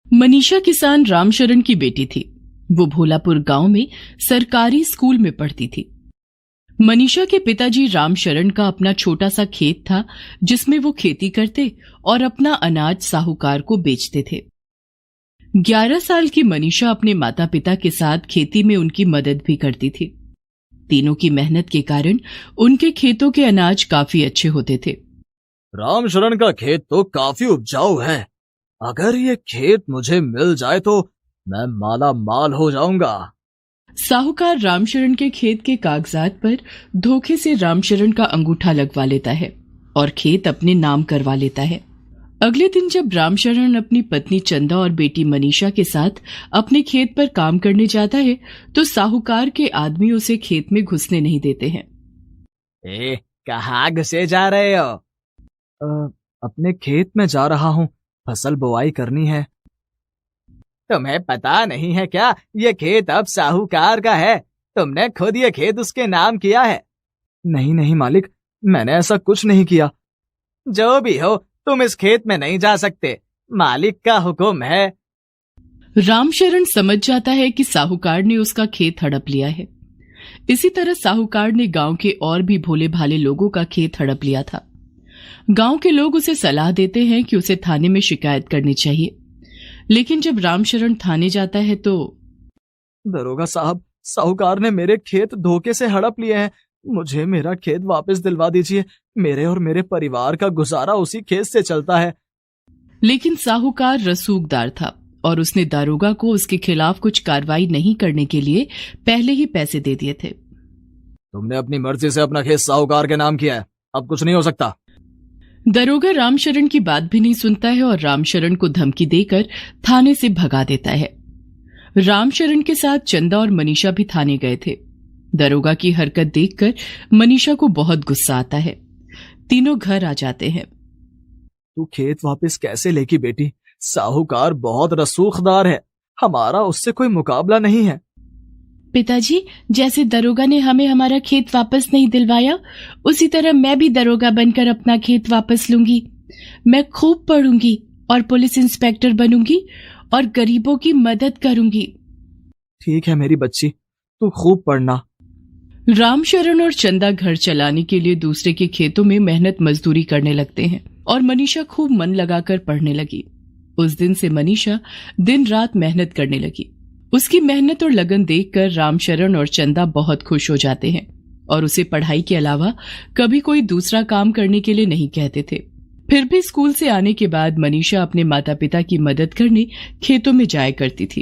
मनीषा किसान रामशरण की बेटी थी। वो भोलापुर गांव में सरकारी स्कूल में पढ़ती थी। मनीषा के पिताजी रामशरण का अपना छोटा सा खेत था, जिसमें वो खेती करते और अपना अनाज साहूकार को बेचते थे। 11 साल की मनीषा अपने माता पिता के साथ खेती में उनकी मदद भी करती थी। तीनों की मेहनत के कारण उनके खेतों के अनाज काफी अच्छे होते थे। रामशरण का खेत तो काफी उपजाऊ है। अगर ये खेत मुझे मिल जाए तो मैं माला माल हो जाऊंगा। साहूकार रामशरण के खेत के कागजात पर धोखे से रामशरण का अंगूठा लगवा लेता है और खेत अपने नाम करवा लेता है। अगले दिन जब रामशरण अपनी पत्नी चंदा और बेटी मनीषा के साथ अपने खेत पर काम करने जाता है तो साहूकार के आदमी उसे खेत में घुसने नहीं देते हैं। कहाँ घुसे जा रहे हो? अपने खेत में जा रहा हूँ, फसल बुआई करनी है। तुम्हें पता नहीं है क्या, ये खेत अब साहूकार का है। तुमने खुद ये खेत उसके नाम किया है। नहीं नहीं मालिक, मैंने ऐसा कुछ नहीं किया। जो भी हो, तुम इस खेत में नहीं जा सकते, मालिक का हुक्म है। रामशरण समझ जाता है कि साहूकार ने उसका खेत हड़प लिया है। इसी तरह साहूकार ने गांव के और भी भोले भाले लोगों का खेत हड़प लिया था। गांव के लोग उसे सलाह देते हैं कि उसे थाने में शिकायत करनी चाहिए, लेकिन जब रामशरण थाने जाता है तो दरोगा साहब, साहूकार ने मेरे खेत धोखे से हड़प लिए हैं। मुझे मेरा खेत वापस दिलवा दीजिए। मेरे और मेरे परिवार का गुजारा उसी खेत से चलता है। लेकिन साहूकार रसूखदार था और उसने दारोगा को उसके खिलाफ कुछ कार्रवाई नहीं करने के लिए पहले ही पैसे दे दिए थे। तुमने अपनी मर्जी से अपना खेत साहूकार के नाम किया है, अब कुछ नहीं हो सकता। दरोगा रामशरण की बात भी नहीं सुनता है और रामशरण को धमकी देकर थाने से भगा देता है। रामशरण के साथ चंदा और मनीषा भी थाने गए थे। दरोगा की हरकत देखकर मनीषा को बहुत गुस्सा आता है। तीनों घर आ जाते हैं। तू खेत वापस कैसे लेगी बेटी? साहूकार बहुत रसूखदार है, हमारा उससे कोई मुकाबला नहीं है। पिताजी, जैसे दरोगा ने हमें हमारा खेत वापस नहीं दिलवाया, उसी तरह मैं भी दरोगा बनकर अपना खेत वापस लूंगी। मैं खूब पढ़ूंगी और पुलिस इंस्पेक्टर बनूंगी और गरीबों की मदद करूंगी। ठीक है मेरी बच्ची, तू खूब पढ़ना। रामशरण और चंदा घर चलाने के लिए दूसरे के खेतों में मेहनत मजदूरी करने लगते हैं और मनीषा खूब मन लगाकर पढ़ने लगी। उस दिन से मनीषा दिन रात मेहनत करने लगी। उसकी मेहनत और लगन देखकर रामशरण और चंदा बहुत खुश हो जाते हैं और उसे पढ़ाई के अलावा कभी कोई दूसरा काम करने के लिए नहीं कहते थे। फिर भी स्कूल से आने के बाद मनीषा अपने माता पिता की मदद करने खेतों में जाया करती थी।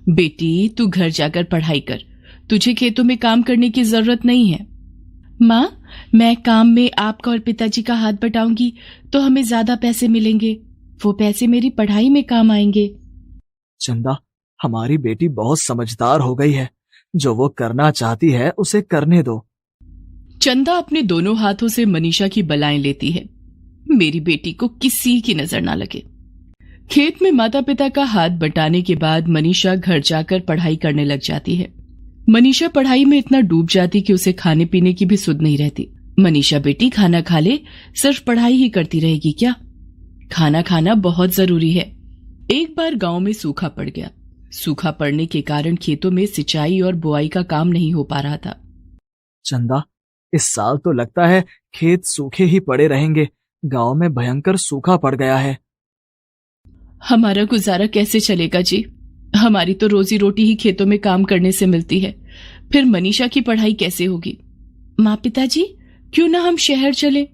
बेटी, तू घर जाकर पढ़ाई कर, तुझे खेतों में काम करने की जरूरत नहीं है। माँ, मैं काम में आपका और पिताजी का हाथ बटाऊंगी तो हमें ज्यादा पैसे मिलेंगे। वो पैसे मेरी पढ़ाई में काम आएंगे। चंदा, हमारी बेटी बहुत समझदार हो गई है। जो वो करना चाहती है उसे करने दो। चंदा अपने दोनों हाथों से मनीषा की बलाएं लेती है। मेरी बेटी को किसी की नजर ना लगे। खेत में माता पिता का हाथ बटाने के बाद मनीषा घर जाकर पढ़ाई करने लग जाती है। मनीषा पढ़ाई में इतना डूब जाती कि उसे खाने पीने की भी सुध नहीं रहती। मनीषा बेटी, खाना खा ले, सिर्फ पढ़ाई ही करती रहेगी क्या? खाना खाना बहुत जरूरी है। एक बार गांव में सूखा पड़ गया। सूखा पड़ने के कारण खेतों में सिंचाई और बुआई का काम नहीं हो पा रहा था। चंदा, इस साल तो लगता है खेत सूखे ही पड़े रहेंगे। गांव में भयंकर सूखा पड़ गया है। हमारा गुजारा कैसे चलेगा जी? हमारी तो रोजी रोटी ही खेतों में काम करने से मिलती है। फिर मनीषा की पढ़ाई कैसे होगी? माँ, पिताजी, क्यों ना हम शहर चले?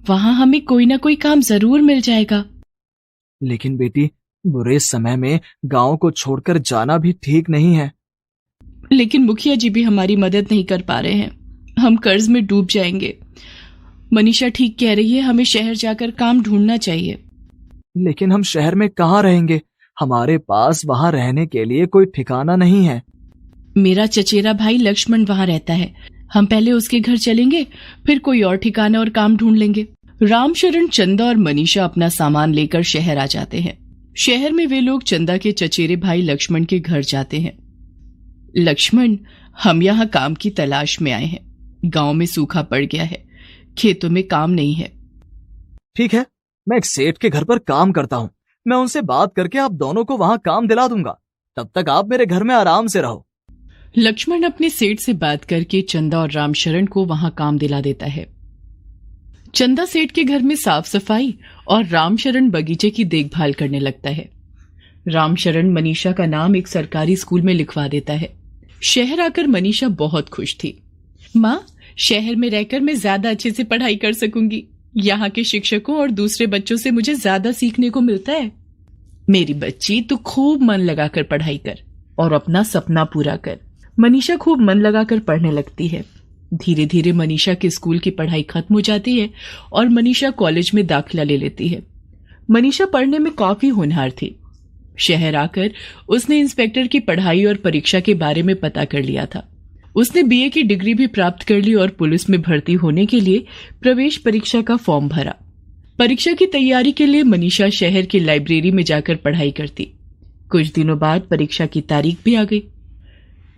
वहां हमें कोई ना कोई काम जरूर मिल जाएगा। लेकिन बेटी, बुरे समय में गांव को छोड़कर जाना भी ठीक नहीं है। लेकिन मुखिया जी भी हमारी मदद नहीं कर पा रहे हैं। हम कर्ज में डूब जाएंगे। मनीषा ठीक कह रही है, हमें शहर जाकर काम ढूंढना चाहिए। लेकिन हम शहर में कहाँ रहेंगे? हमारे पास वहां रहने के लिए कोई ठिकाना नहीं है। मेरा चचेरा भाई लक्ष्मण वहां रहता है। हम पहले उसके घर चलेंगे, फिर कोई और ठिकाना और काम ढूंढ लेंगे। रामशरण, चंदा और मनीषा अपना सामान लेकर शहर आ जाते हैं। शहर में वे लोग चंदा के चचेरे भाई लक्ष्मण के घर जाते हैं। लक्ष्मण, हम यहाँ काम की तलाश में आए हैं। गांव में सूखा पड़ गया है, खेतों में काम नहीं है। ठीक है, मैं एक सेठ के घर पर काम करता हूँ। मैं उनसे बात करके आप दोनों को वहां काम दिला दूंगा। तब तक आप मेरे घर में आराम से रहो। लक्ष्मण अपने सेठ से बात करके चंदा और रामशरण को वहां काम दिला देता है। चंदा सेठ के घर में साफ सफाई और रामशरण बगीचे की देखभाल करने लगता है। रामशरण मनीषा का नाम एक सरकारी स्कूल में लिखवा देता है। शहर आकर मनीषा बहुत खुश थी। माँ, शहर में रहकर मैं ज्यादा अच्छे से पढ़ाई कर सकूंगी। यहाँ के शिक्षकों और दूसरे बच्चों से मुझे ज्यादा सीखने को मिलता है। मेरी बच्ची, तू खूब मन लगाकर पढ़ाई कर और अपना सपना पूरा कर। मनीषा खूब मन लगाकर पढ़ने लगती है। धीरे धीरे मनीषा के स्कूल की पढ़ाई खत्म हो जाती है और मनीषा कॉलेज में दाखिला ले लेती है। मनीषा पढ़ने में काफी होनहार थी। शहर आकर उसने इंस्पेक्टर की पढ़ाई और परीक्षा के बारे में पता कर लिया था। उसने बीए की डिग्री भी प्राप्त कर ली और पुलिस में भर्ती होने के लिए प्रवेश परीक्षा का फॉर्म भरा। परीक्षा की तैयारी के लिए मनीषा शहर की लाइब्रेरी में जाकर पढ़ाई करती। कुछ दिनों बाद परीक्षा की तारीख भी आ गई।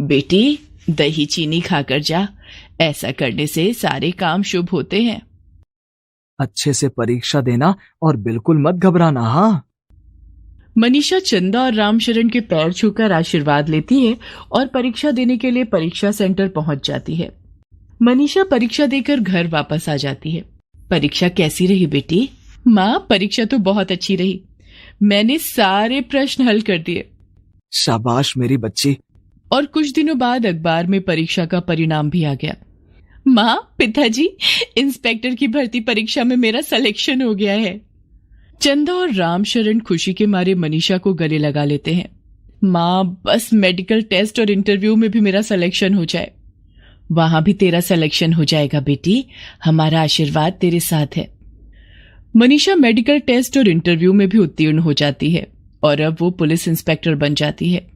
बेटी, दही चीनी खाकर जा। ऐसा करने से सारे काम शुभ होते हैं। अच्छे से परीक्षा देना और बिल्कुल मत घबराना। हाँ। मनीषा चंदा और रामशरण के पैर छूकर आशीर्वाद लेती है और परीक्षा देने के लिए परीक्षा सेंटर पहुंच जाती है। मनीषा परीक्षा देकर घर वापस आ जाती है। परीक्षा कैसी रही बेटी? माँ, परीक्षा तो बहुत अच्छी रही। मैंने सारे प्रश्न हल कर दिए। शाबाश मेरी बच्ची। और कुछ दिनों बाद अखबार में परीक्षा का परिणाम भी आ गया। माँ, पिताजी, इंस्पेक्टर की भर्ती परीक्षा में मेरा सिलेक्शन हो गया है। चंदा और रामशरण खुशी के मारे मनीषा को गले लगा लेते हैं। माँ, बस मेडिकल टेस्ट और इंटरव्यू में भी मेरा सिलेक्शन हो जाए। वहां भी तेरा सिलेक्शन हो जाएगा बेटी। हमारा आशीर्वाद तेरे साथ है। मनीषा मेडिकल टेस्ट और इंटरव्यू में भी उत्तीर्ण हो जाती है और अब वो पुलिस इंस्पेक्टर बन जाती है।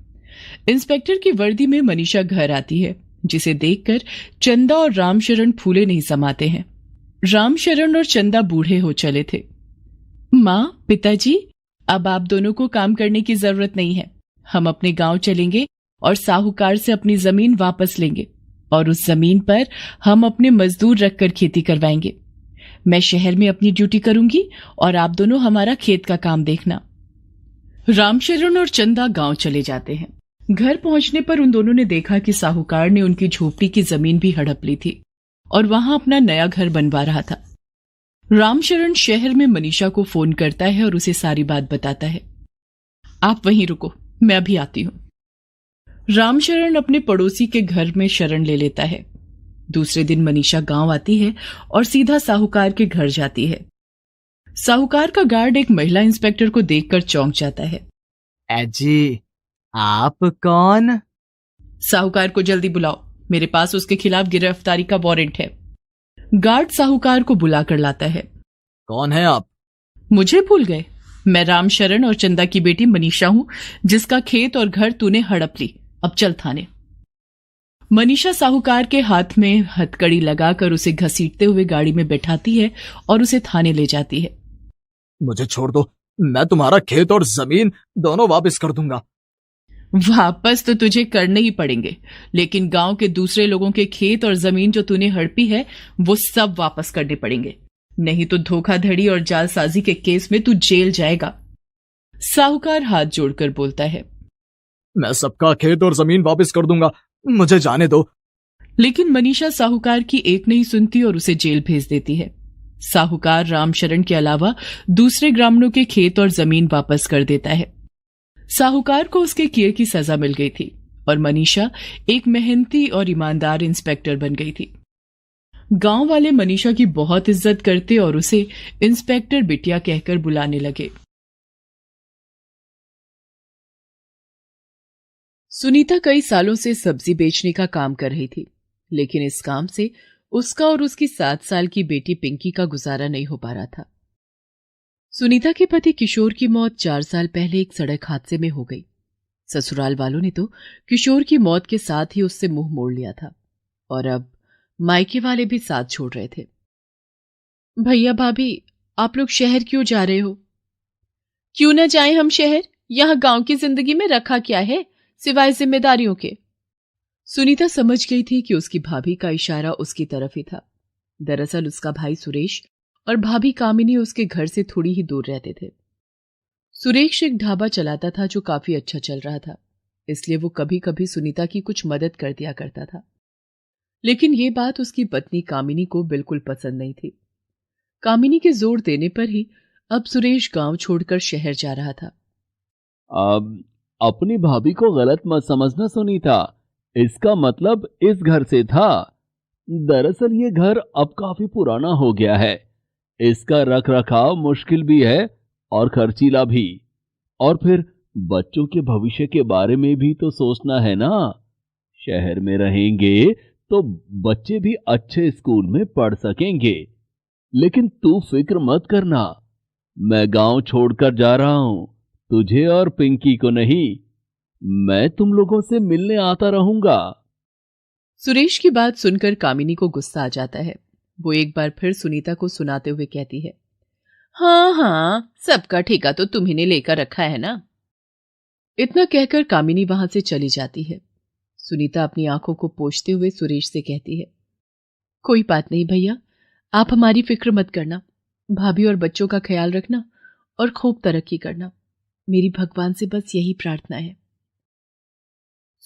इंस्पेक्टर की वर्दी में मनीषा घर आती है, जिसे देखकर चंदा और रामशरण फूले नहीं समाते हैं। रामशरण और चंदा बूढ़े हो चले थे। माँ, पिताजी, अब आप दोनों को काम करने की जरूरत नहीं है। हम अपने गांव चलेंगे और साहूकार से अपनी जमीन वापस लेंगे और उस जमीन पर हम अपने मजदूर रखकर खेती करवाएंगे। मैं शहर में अपनी ड्यूटी करूंगी और आप दोनों हमारा खेत का काम देखना। रामशरण और चंदा गांव चले जाते हैं। घर पहुंचने पर उन दोनों ने देखा कि साहूकार ने उनकी झोपड़ी की जमीन भी हड़प ली थी और वहां अपना नया घर बनवा रहा था। रामशरण शहर में मनीषा को फोन करता है और उसे सारी बात बताता है। आप वहीं रुको, मैं अभी आती हूं। रामशरण अपने पड़ोसी के घर में शरण ले लेता है। दूसरे दिन मनीषा गांव आती है और सीधा साहूकार के घर जाती है। साहूकार का गार्ड एक महिला इंस्पेक्टर को देखकर चौंक जाता है। जी, आप कौन? साहूकार को जल्दी बुलाओ, मेरे पास उसके खिलाफ गिरफ्तारी का वारंट है। गार्ड साहूकार को बुलाकर लाता है। कौन है आप? मुझे भूल गए? मैं रामशरण और चंदा की बेटी मनीषा हूं, जिसका खेत और घर तूने हड़प ली। अब चल थाने। मनीषा साहूकार के हाथ में हथकड़ी लगाकर उसे घसीटते हुए गाड़ी में बैठाती है और उसे थाने ले जाती है। मुझे छोड़ दो, मैं तुम्हारा खेत और जमीन दोनों वापस कर दूंगा। वापस तो तुझे करने ही पड़ेंगे, लेकिन गांव के दूसरे लोगों के खेत और जमीन जो तूने हड़पी है वो सब वापस करने पड़ेंगे, नहीं तो धोखाधड़ी और जालसाजी के केस में तू जेल जाएगा। साहूकार हाथ जोड़कर बोलता है। मैं सबका खेत और जमीन वापस कर दूंगा, मुझे जाने दो। लेकिन मनीषा साहूकार की एक नहीं सुनती और उसे जेल भेज देती है। साहूकार रामशरण के अलावा दूसरे ग्रामीणों के खेत और जमीन वापस कर देता है। साहूकार को उसके किए की सजा मिल गई थी और मनीषा एक मेहनती और ईमानदार इंस्पेक्टर बन गई थी। गांव वाले मनीषा की बहुत इज्जत करते और उसे इंस्पेक्टर बिटिया कहकर बुलाने लगे। सुनीता कई सालों से सब्जी बेचने का काम कर रही थी, लेकिन इस काम से उसका और उसकी 7 साल की बेटी पिंकी का गुजारा नहीं हो पा रहा था। सुनीता के पति किशोर की मौत 4 साल पहले एक सड़क हादसे में हो गई। ससुराल वालों ने तो किशोर की मौत के साथ ही उससे मुंह मोड़ लिया था और अब मायके वाले भी साथ छोड़ रहे थे। भैया भाभी, आप लोग शहर क्यों जा रहे हो? क्यों ना जाएं हम शहर? यहां गांव की जिंदगी में रखा क्या है सिवाय जिम्मेदारियों के? सुनीता समझ गई थी कि उसकी भाभी का इशारा उसकी तरफ ही था। दरअसल उसका भाई सुरेश और भाभी कामिनी उसके घर से थोड़ी ही दूर रहते थे। सुरेश एक ढाबा चलाता था जो काफी अच्छा चल रहा था, इसलिए वो कभी कभी सुनीता की कुछ मदद कर दिया करता था। लेकिन ये बात उसकी पत्नी कामिनी को बिल्कुल पसंद नहीं थी। कामिनी के जोर देने पर ही अब सुरेश गांव छोड़कर शहर जा रहा था। अब अपनी भाभी को गलत मत समझना सुनीता, इसका मतलब इस घर से था। दरअसल ये घर अब काफी पुराना हो गया है। इसका रख रखाव मुश्किल भी है और खर्चीला भी। और फिर बच्चों के भविष्य के बारे में भी तो सोचना है ना। शहर में रहेंगे तो बच्चे भी अच्छे स्कूल में पढ़ सकेंगे। लेकिन तू फिक्र मत करना, मैं गांव छोड़कर जा रहा हूं, तुझे और पिंकी को नहीं। मैं तुम लोगों से मिलने आता रहूंगा। सुरेश की बात सुनकर कामिनी को गुस्सा आ जाता है। वो एक बार फिर सुनीता को सुनाते हुए कहती है, हाँ हाँ, सबका ठेका तो तुम्ही ने लेकर रखा है ना। इतना कहकर कामिनी वहां से चली जाती है। सुनीता अपनी आंखों को पोंछते हुए सुरेश से कहती है, कोई बात नहीं भैया, आप हमारी फिक्र मत करना। भाभी और बच्चों का ख्याल रखना और खूब तरक्की करना। मेरी भगवान से बस यही प्रार्थना है।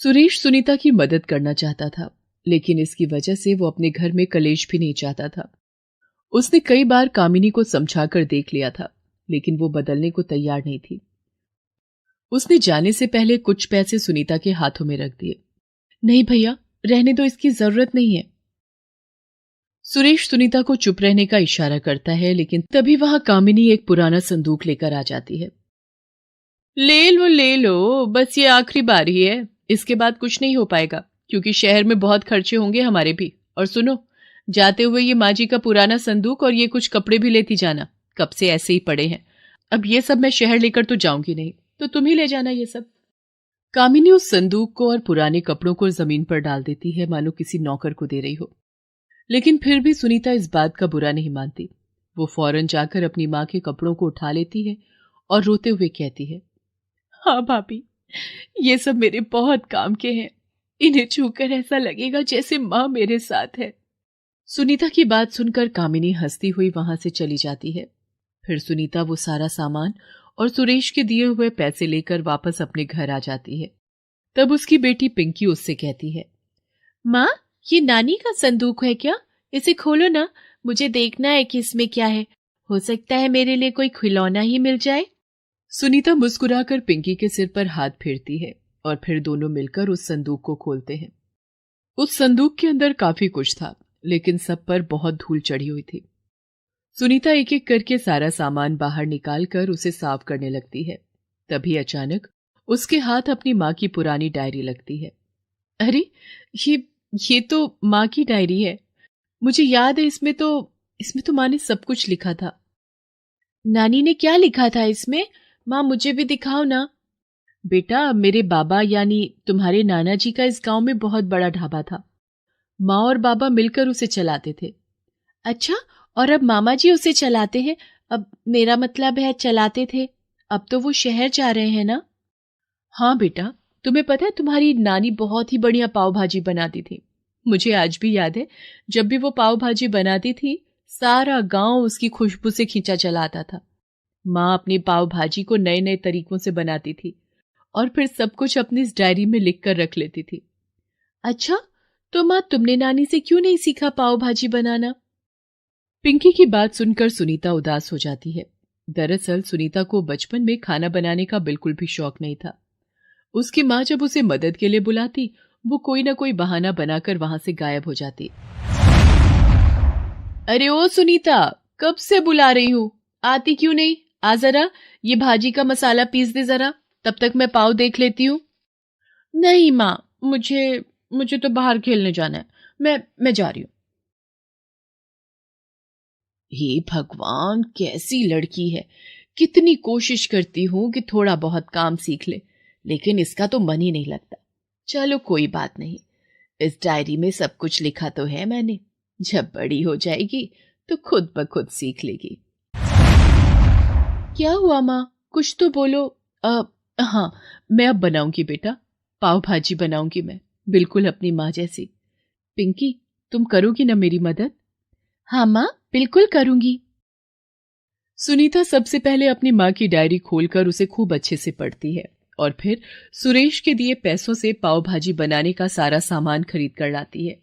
सुरेश सुनीता की मदद करना चाहता था, लेकिन इसकी वजह से वो अपने घर में कलेश भी नहीं चाहता था। उसने कई बार कामिनी को समझाकर देख लिया था, लेकिन वो बदलने को तैयार नहीं थी। उसने जाने से पहले कुछ पैसे सुनीता के हाथों में रख दिए। नहीं भैया, रहने दो, इसकी जरूरत नहीं है। सुरेश सुनीता को चुप रहने का इशारा करता है, लेकिन तभी वहां कामिनी एक पुराना संदूक लेकर आ जाती है। ले लो, बस ये आखिरी बारी है। इसके बाद कुछ नहीं हो पाएगा, क्योंकि शहर में बहुत खर्चे होंगे हमारे भी। और सुनो, जाते हुए ये माँ जी का पुराना संदूक और ये कुछ कपड़े भी लेती जाना, कब से ऐसे ही पड़े हैं। अब ये सब मैं शहर लेकर तो जाऊंगी नहीं, तो तुम ही ले जाना ये सब। कामिनी उस संदूक को और पुराने कपड़ों को जमीन पर डाल देती है, मानो किसी नौकर को दे रही हो। लेकिन फिर भी सुनीता इस बात का बुरा नहीं मानती। वो फौरन जाकर अपनी माँ के कपड़ों को उठा लेती है और रोते हुए कहती है, हाँ भाभी, ये सब मेरे बहुत काम के हैं। इन्हें छूकर ऐसा लगेगा जैसे माँ मेरे साथ है। सुनीता की बात सुनकर कामिनी हंसती हुई वहां से चली जाती है। फिर सुनीता वो सारा सामान और सुरेश के दिए हुए पैसे लेकर वापस अपने घर आ जाती है। तब उसकी बेटी पिंकी उससे कहती है, माँ, ये नानी का संदूक है क्या? इसे खोलो ना, मुझे देखना है कि इसमें क्या है। हो सकता है मेरे लिए कोई खिलौना ही मिल जाए। सुनीता मुस्कुराकर पिंकी के सिर पर हाथ फेरती है और फिर दोनों मिलकर उस संदूक को खोलते हैं। उस संदूक के अंदर काफी कुछ था, लेकिन सब पर बहुत धूल चढ़ी हुई थी। सुनीता एक एक करके सारा सामान बाहर निकालकर उसे साफ करने लगती है। तभी अचानक उसके हाथ अपनी माँ की पुरानी डायरी लगती है। अरे, ये तो माँ की डायरी है। मुझे याद है, इसमें तो माँ ने सब कुछ लिखा था। नानी ने क्या लिखा था इसमें? माँ, मुझे भी दिखाओ ना। बेटा, मेरे बाबा यानी तुम्हारे नाना जी का इस गांव में बहुत बड़ा ढाबा था। माँ और बाबा मिलकर उसे चलाते थे। अच्छा, और अब मामा जी उसे चलाते हैं? अब मेरा मतलब है चलाते थे। अब तो वो शहर जा रहे हैं ना? हाँ बेटा, तुम्हें पता है तुम्हारी नानी बहुत ही बढ़िया पाव भाजी बनाती थी। मुझे आज भी याद है, जब भी वो पाव भाजी बनाती थी, सारा गांव उसकी खुशबू से खींचा चला आता था। माँ अपनी पाव भाजी को नए नए तरीकों से बनाती थी और फिर सब कुछ अपनी इस डायरी में लिख कर रख लेती थी। अच्छा, तो माँ, तुमने नानी से क्यों नहीं सीखा पाव भाजी बनाना? पिंकी की बात सुनकर सुनीता उदास हो जाती है। दरअसल सुनीता को बचपन में खाना बनाने का बिल्कुल भी शौक नहीं था। उसकी माँ जब उसे मदद के लिए बुलाती, वो कोई ना कोई बहाना बनाकर वहां से गायब हो जाती। अरे ओ सुनीता, कब से बुला रही हूं, आती क्यों नहीं? आ जरा, ये भाजी का मसाला पीस दे जरा, तब तक मैं पाव देख लेती हूँ। नहीं माँ, मुझे तो बाहर खेलने जाना है। मैं जा रही हूँ। हे भगवान, कैसी लड़की है। कितनी कोशिश करती हूं कि थोड़ा बहुत काम सीख ले, लेकिन इसका तो मन ही नहीं लगता। चलो कोई बात नहीं, इस डायरी में सब कुछ लिखा तो है मैंने। जब बड़ी हो जाएगी तो खुद ब खुद सीख लेगी। क्या हुआ माँ, कुछ तो बोलो। हाँ, मैं अब बनाऊंगी बेटा, पाव भाजी बनाऊंगी मैं, बिल्कुल अपनी माँ जैसी। पिंकी, तुम करोगी ना मेरी मदद? हाँ माँ, बिल्कुल करूंगी। सुनीता सबसे पहले अपनी माँ की डायरी खोलकर उसे खूब अच्छे से पढ़ती है और फिर सुरेश के दिए पैसों से पाव भाजी बनाने का सारा सामान खरीद कर लाती है।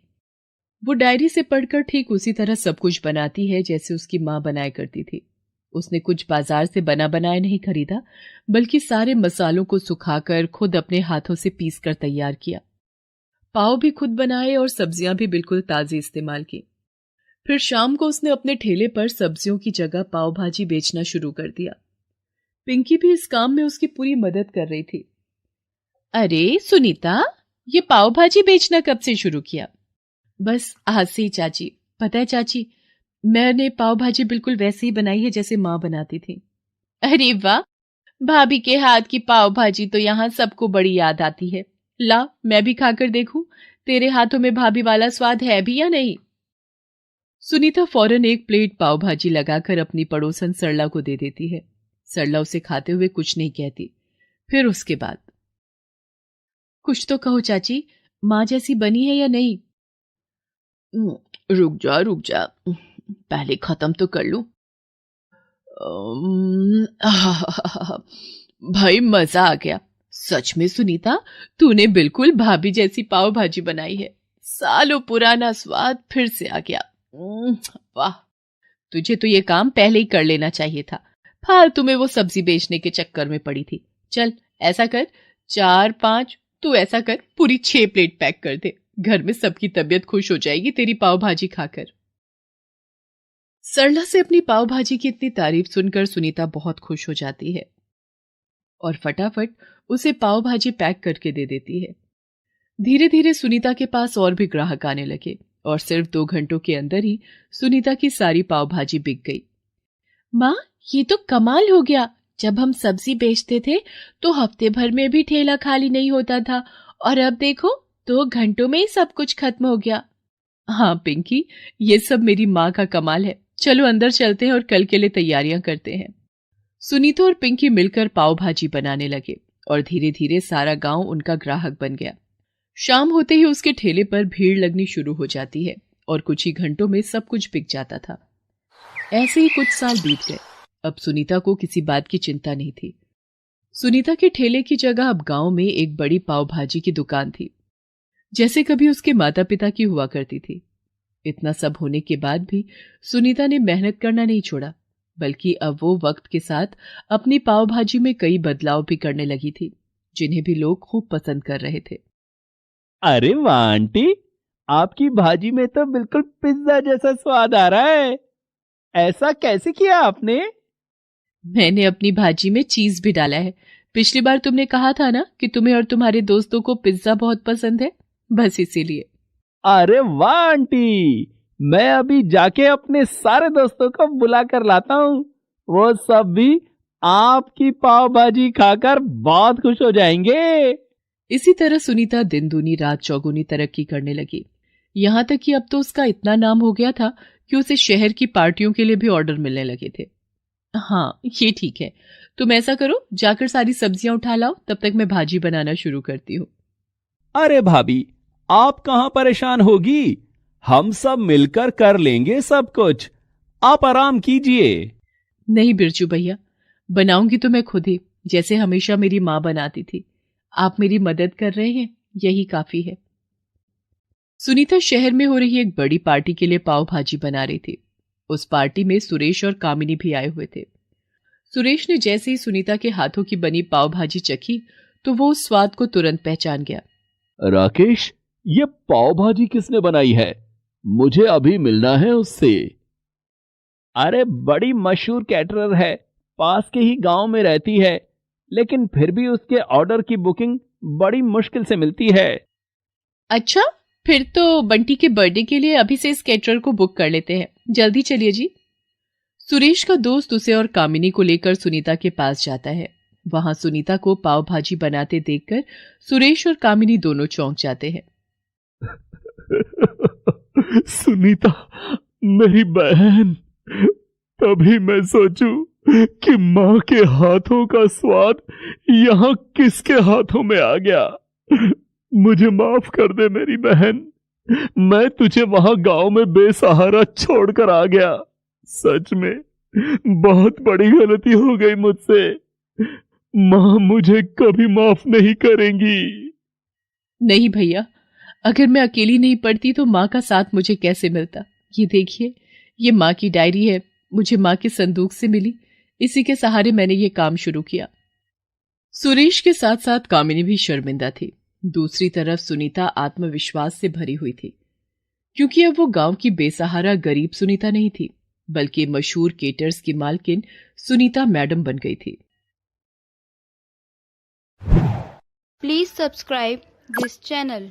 वो डायरी से पढ़कर ठीक उसी तरह सब कुछ बनाती है जैसे उसकी माँ बनाया करती थी। उसने कुछ बाजार से बना बनाया नहीं खरीदा, बल्कि सारे मसालों को सुखाकर खुद अपने हाथों से पीस कर तैयार किया। पाव भी खुद बनाए और सब्जियां भी बिल्कुल ताजी इस्तेमाल की। फिर शाम को उसने अपने ठेले पर सब्जियों की जगह पाव भाजी बेचना शुरू कर दिया। पिंकी भी इस काम में उसकी पूरी मदद कर रही थी। अरे सुनीता, ये पाव भाजी बेचना कब से शुरू किया? बस आज से ही चाची। पता है चाची, मैंने पाव भाजी बिल्कुल वैसे ही बनाई है जैसे माँ बनाती थी। अरे वाह, भाभी के हाथ की पाव भाजी तो यहाँ सबको बड़ी याद आती है। ला, मैं भी खाकर देखूं तेरे हाथों में भाभी वाला स्वाद है भी या नहीं। सुनीता फौरन एक प्लेट पाव भाजी लगाकर अपनी पड़ोसन सरला को दे देती है। सरला उसे खाते हुए कुछ नहीं कहती। फिर उसके बाद, कुछ तो कहो चाची, माँ जैसी बनी है या नहीं? रुक जा, पहले खत्म तो कर लूं। भाई मजा आ गया सच में सुनीता, तूने बिल्कुल भाभी जैसी पाव भाजी बनाई है। सालों पुराना स्वाद फिर से आ गया। वाह, तुझे तो ये काम पहले ही कर लेना चाहिए था। फालतू में वो सब्जी बेचने के चक्कर में पड़ी थी। चल ऐसा कर, 4-5, तू ऐसा कर पूरी 6 प्लेट पैक कर दे। घर में सबकी तबीयत खुश हो जाएगी तेरी पाव भाजी खाकर। सरला से अपनी पाव भाजी की इतनी तारीफ सुनकर सुनीता बहुत खुश हो जाती है और फटाफट उसे पाव भाजी पैक करके दे देती है। धीरे धीरे सुनीता के पास और भी ग्राहक आने लगे और सिर्फ 2 घंटों के अंदर ही सुनीता की सारी पाव भाजी बिक गई। माँ, ये तो कमाल हो गया। जब हम सब्जी बेचते थे तो हफ्ते भर में भी ठेला खाली नहीं होता था, और अब देखो 2 घंटों में ही सब कुछ खत्म हो गया। हाँ पिंकी, ये सब मेरी माँ का कमाल है। चलो अंदर चलते हैं और कल के लिए तैयारियां करते हैं। सुनीता और पिंकी मिलकर पाव भाजी बनाने लगे और धीरे धीरे सारा गांव उनका ग्राहक बन गया। शाम होते ही उसके ठेले पर भीड़ लगनी शुरू हो जाती है और कुछ ही घंटों में सब कुछ बिक जाता था। ऐसे ही कुछ साल बीत गए। अब सुनीता को किसी बात की चिंता नहीं थी। सुनीता के ठेले की जगह अब गांव में एक बड़ी पाव भाजी की दुकान थी, जैसे कभी उसके माता पिता की हुआ करती थी। इतना सब होने के बाद भी सुनीता ने मेहनत करना नहीं छोड़ा, बल्कि अब वो वक्त के साथ अपनी पाव भाजी में कई बदलाव भी करने लगी थी, जिन्हें भी लोग खूब पसंद कर रहे थे। अरे वाह आंटी, आपकी भाजी में तो बिल्कुल पिज्जा जैसा स्वाद आ रहा है। ऐसा कैसे किया आपने? मैंने अपनी भाजी में चीज भी डाला है। पिछली बार तुमने कहा था ना कि तुम्हें और तुम्हारे दोस्तों को पिज्जा बहुत पसंद है, बस इसीलिए। अरे वाह आंटी, मैं अभी जाके अपने सारे दोस्तों को बुला कर लाता हूँ। वो सब भी आपकी पाव भाजी खाकर बहुत खुश हो जाएंगे। इसी तरह सुनीता दिन दूनी रात चौगुनी तरक्की करने लगी। यहाँ तक कि अब तो उसका इतना नाम हो गया था कि उसे शहर की पार्टियों के लिए भी ऑर्डर मिलने लगे थे। हाँ ये ठीक है, तुम ऐसा करो, जाकर सारी सब्जियां उठा लाओ, तब तक मैं भाजी बनाना शुरू करती हूँ। अरे भाभी, आप कहाँ परेशान होगी, हम सब मिलकर कर लेंगे सब कुछ। आप आराम कीजिए। नहीं बिरजू भैया, बनाऊंगी तो मैं खुद ही, जैसे हमेशा मेरी माँ बनाती थी। आप मेरी मदद कर रहे हैं, यही काफी है। सुनीता शहर में हो रही एक बड़ी पार्टी के लिए पाव भाजी बना रही थी। उस पार्टी में सुरेश और कामिनी भी आए हुए थे। सुरेश ने जैसे ही सुनीता के हाथों की बनी पाव भाजी चखी तो वो उस स्वाद को तुरंत पहचान गया। राकेश, ये पाव भाजी किसने बनाई है? मुझे अभी मिलना है उससे। अरे बड़ी मशहूर कैटरर है, पास के ही गांव में रहती है, लेकिन फिर भी उसके ऑर्डर की बुकिंग बड़ी मुश्किल से मिलती है। अच्छा, फिर तो बंटी के बर्थडे के लिए अभी से इस कैटरर को बुक कर लेते हैं। जल्दी चलिए जी। सुरेश का दोस्त उसे और कामिनी को लेकर सुनीता के पास जाता है। वहां सुनीता को पाव भाजी बनाते देखकर सुरेश और कामिनी दोनों चौंक जाते हैं। सुनीता, मेरी बहन, तभी मैं सोचूं कि माँ के हाथों का स्वाद यहाँ किसके हाथों में आ गया। मुझे माफ कर दे मेरी बहन, मैं तुझे वहां गांव में बेसहारा छोड़कर आ गया। सच में बहुत बड़ी गलती हो गई मुझसे। माँ मुझे कभी माफ नहीं करेंगी। नहीं भैया, अगर मैं अकेली नहीं पढ़ती तो माँ का साथ मुझे कैसे मिलता। ये देखिए, ये माँ की डायरी है, मुझे माँ के संदूक से मिली। इसी के सहारे मैंने ये काम शुरू किया। सुरेश के साथ साथ कामिनी भी शर्मिंदा थी। दूसरी तरफ सुनीता आत्मविश्वास से भरी हुई थी, क्योंकि अब वो गांव की बेसहारा गरीब सुनीता नहीं थी, बल्कि मशहूर केटर्स की मालकिन सुनीता मैडम बन गई थी। Please subscribe this channel.